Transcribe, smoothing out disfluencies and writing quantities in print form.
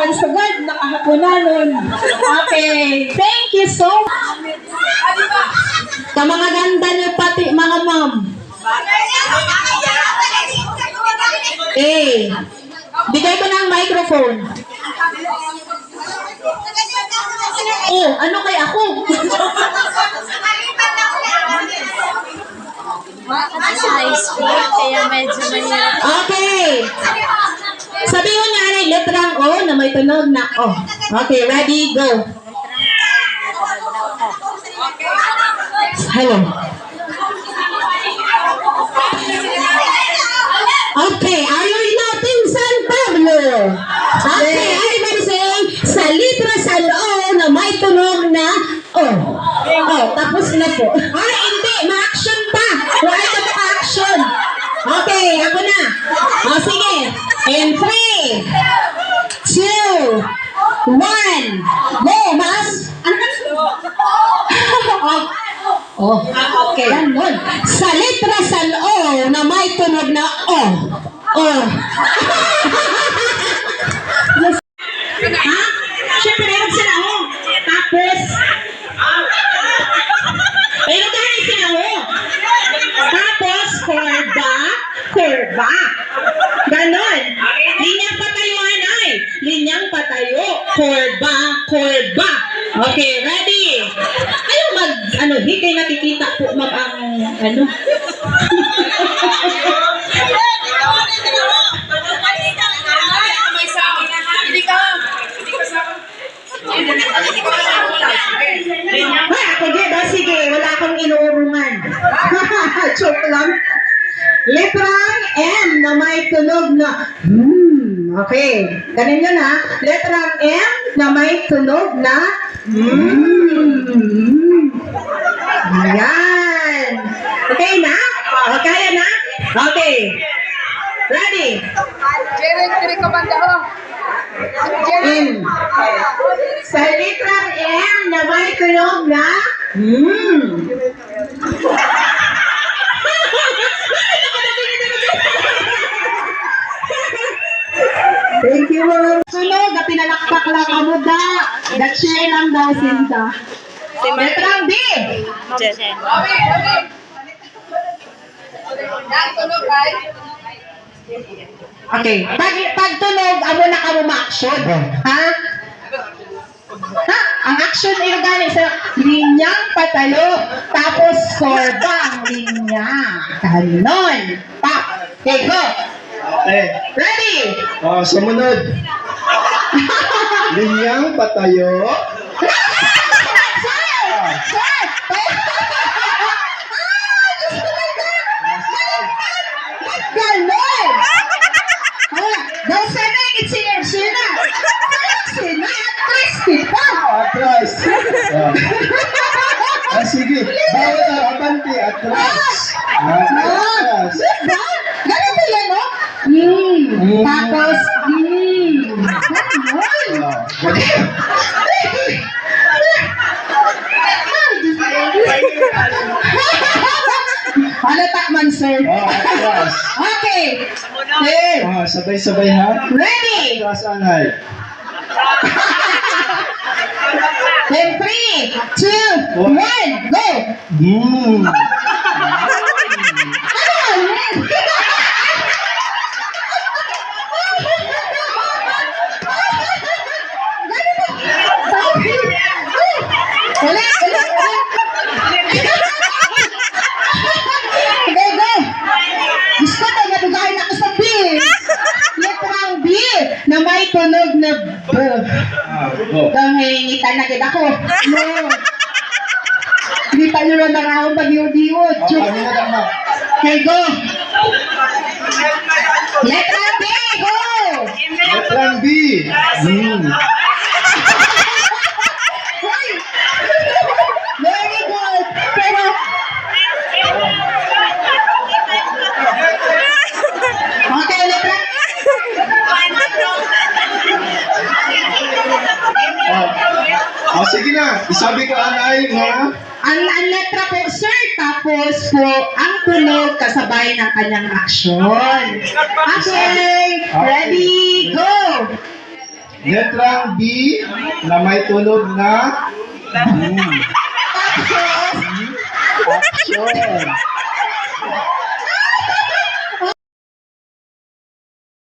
man sugad, nakahapunanon. Okay, thank you so much. Sa mga ganda niyo pati, mga ma'am. Eh, bigay ko ng microphone. Oh, ano kay ako? Sa high school, kaya medyo mahirap. Okay. Sabihin niya ay letrang O na may tunog na O. Okay, ready, go. Hello. Okay, are you noting San Pablo? Okay, everybody say, sa litra sa O na may tunog na O. Oh, tapos na po. Ay, hindi, ma-action pa. Wala ka ma-action. Okay, ako na. O, sige. In 3, 2, 1, go, mas. Ano? Oh, okay. Ganun. Sa litra sa O na may tunog na O. Oh. Ha? Siyempre, meron sila O. Tapos, pero dahil sila O. Tapos, kurba. Ganon. Linyang patayuan ay. Linyang patayo. Kurba. Okay, ready? Ayaw di kayo nakikita po ma'am ang, sige, wala akong inuurungan. Joke lang. Letrang M na may tunog na okay. Ganun yun ha. Letrang M na may tunog na Ayan. Okay na? O, kaya na? Okay. Ready? Jeren, pinikomanda ko. M. Sa letrang M na may tunog na Thank you. Sunog, pinalakpak lang kamo da. That-share lang daw sinta. Letrang B. Jen. Okay. Pag tunog, amo na kamo ma-action. Ha? Ha? Ang action ay gani sa linyang patalo. Tapos korba ang linya. Ganon. Pa. Okay, go. Okay. Ready? Sumunod. Linyang patayo. Ganon! Daw sana yung itsinir-sina. Sina, Christy pa. Atras. Sige. Bawat abante. Atras. Atras. Diba? Ganon ba yan, no? Tapos, halata man, sir. Atras. Okay. Sabay-sabay ha. Ready? Atras anay. Then 3, 2, 1, go! Ulit. Go. Gusto ko mabugahin ako sa B. Letrang B na may tunog na B. Gangingitan na kita ko. No. Hindi pa nyo lang akong pag-iod-iod. Okay, go. Letrang B, go. Letrang B. Very good. Pero, okay, letrang Sige na. Isabi ko anay na. ang letra po, sir, tapos po, ang tunog kasabay ng kanyang aksyon. Okay, ready, go! Letrang B na may tunog na Tapos, action.